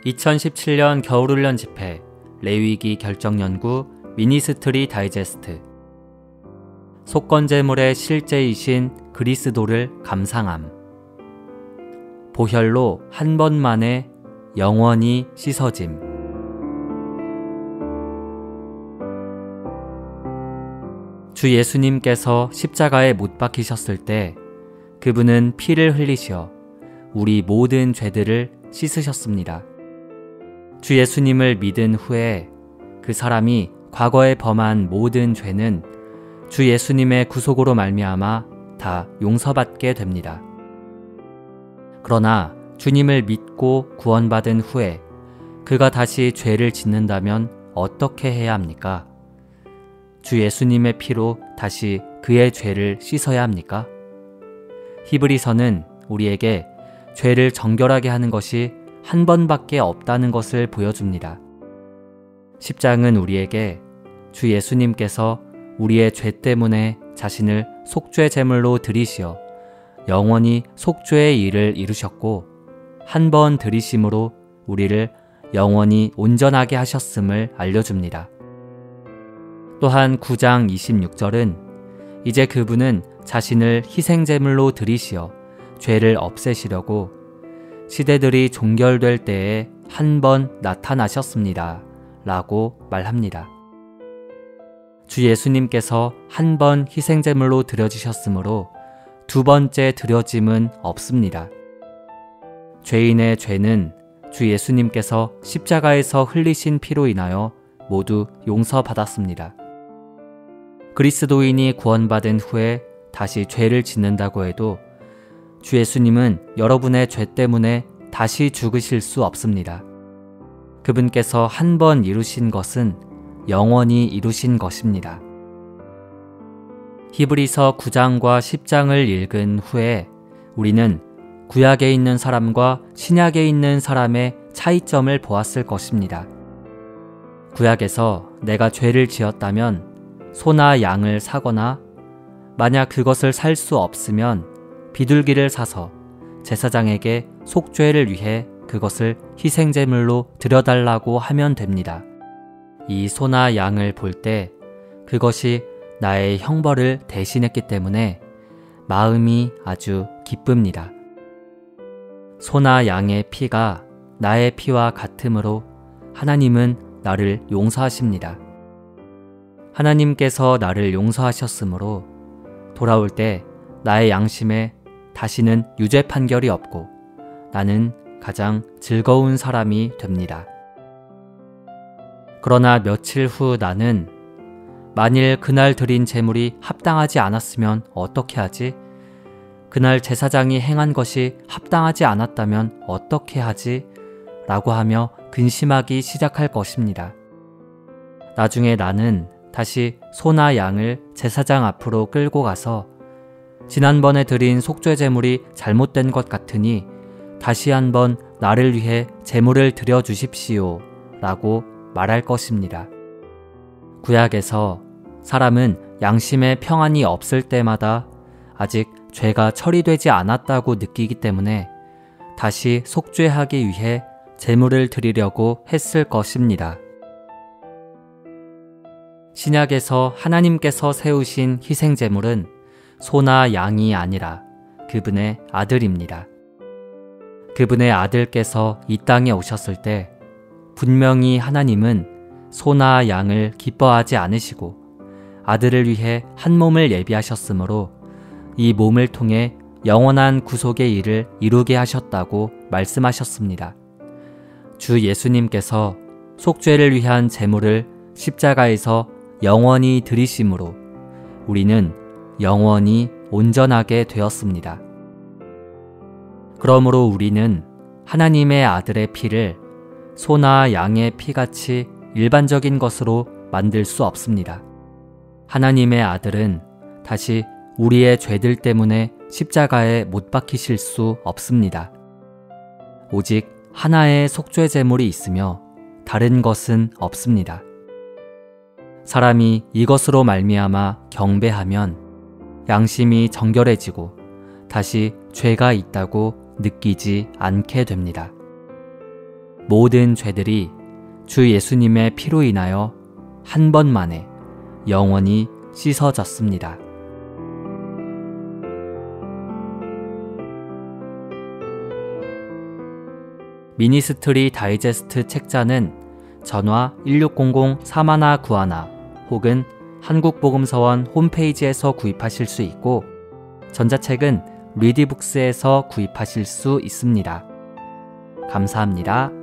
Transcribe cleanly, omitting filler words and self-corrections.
2017년 겨울훈련 집회 레위기 결정연구 미니스트리 다이제스트. 속건제물의 실제이신 그리스도를 감상함. 보혈로 한 번만에 영원히 씻어짐. 주 예수님께서 십자가에 못 박히셨을 때 그분은 피를 흘리시어 우리 모든 죄들을 씻으셨습니다. 주 예수님을 믿은 후에 그 사람이 과거에 범한 모든 죄는 주 예수님의 구속으로 말미암아 다 용서받게 됩니다. 그러나 주님을 믿고 구원받은 후에 그가 다시 죄를 짓는다면 어떻게 해야 합니까? 주 예수님의 피로 다시 그의 죄를 씻어야 합니까? 히브리서는 우리에게 죄를 정결하게 하는 것이 한 번밖에 없다는 것을 보여줍니다. 10장은 우리에게 주 예수님께서 우리의 죄 때문에 자신을 속죄 제물로 드리시어 영원히 속죄의 일을 이루셨고 한 번 드리심으로 우리를 영원히 온전하게 하셨음을 알려줍니다. 또한 9장 26절은 이제 그분은 자신을 희생제물로 드리시어 죄를 없애시려고 시대들이 종결될 때에 한 번 나타나셨습니다. 라고 말합니다. 주 예수님께서 한 번 희생제물로 드려지셨으므로 두 번째 드려짐은 없습니다. 죄인의 죄는 주 예수님께서 십자가에서 흘리신 피로 인하여 모두 용서받았습니다. 그리스도인이 구원받은 후에 다시 죄를 짓는다고 해도 주 예수님은 여러분의 죄 때문에 다시 죽으실 수 없습니다. 그분께서 한 번 이루신 것은 영원히 이루신 것입니다. 히브리서 9장과 10장을 읽은 후에 우리는 구약에 있는 사람과 신약에 있는 사람의 차이점을 보았을 것입니다. 구약에서 내가 죄를 지었다면 소나 양을 사거나 만약 그것을 살 수 없으면 비둘기를 사서 제사장에게 속죄를 위해 그것을 희생제물로 드려달라고 하면 됩니다. 이 소나 양을 볼 때 그것이 나의 형벌을 대신했기 때문에 마음이 아주 기쁩니다. 소나 양의 피가 나의 피와 같으므로 하나님은 나를 용서하십니다. 하나님께서 나를 용서하셨으므로 돌아올 때 나의 양심에 다시는 유죄 판결이 없고 나는 가장 즐거운 사람이 됩니다. 그러나 며칠 후 나는 만일 그날 드린 제물이 합당하지 않았으면 어떻게 하지? 그날 제사장이 행한 것이 합당하지 않았다면 어떻게 하지? 라고 하며 근심하기 시작할 것입니다. 나중에 나는 다시 소나 양을 제사장 앞으로 끌고 가서 지난번에 드린 속죄 제물이 잘못된 것 같으니 다시 한번 나를 위해 제물을 드려 주십시오 라고 말할 것입니다. 구약에서 사람은 양심의 평안이 없을 때마다 아직 죄가 처리되지 않았다고 느끼기 때문에 다시 속죄하기 위해 제물을 드리려고 했을 것입니다. 신약에서 하나님께서 세우신 희생제물은 소나 양이 아니라 그분의 아들입니다. 그분의 아들께서 이 땅에 오셨을 때 분명히 하나님은 소나 양을 기뻐하지 않으시고 아들을 위해 한 몸을 예비하셨으므로 이 몸을 통해 영원한 구속의 일을 이루게 하셨다고 말씀하셨습니다. 주 예수님께서 속죄를 위한 제물을 십자가에서 영원히 드리심으로 우리는 영원히 온전하게 되었습니다. 그러므로 우리는 하나님의 아들의 피를 소나 양의 피같이 일반적인 것으로 만들 수 없습니다. 하나님의 아들은 다시 우리의 죄들 때문에 십자가에 못 박히실 수 없습니다. 오직 하나의 속죄 제물이 있으며 다른 것은 없습니다. 사람이 이것으로 말미암아 경배하면 양심이 정결해지고 다시 죄가 있다고 느끼지 않게 됩니다. 모든 죄들이 주 예수님의 피로 인하여 한 번만에 영원히 씻어졌습니다. 미니스트리 다이제스트 책자는 전화 1600-4191 혹은 한국복음서원 홈페이지에서 구입하실 수 있고 전자책은 리디북스에서 구입하실 수 있습니다. 감사합니다.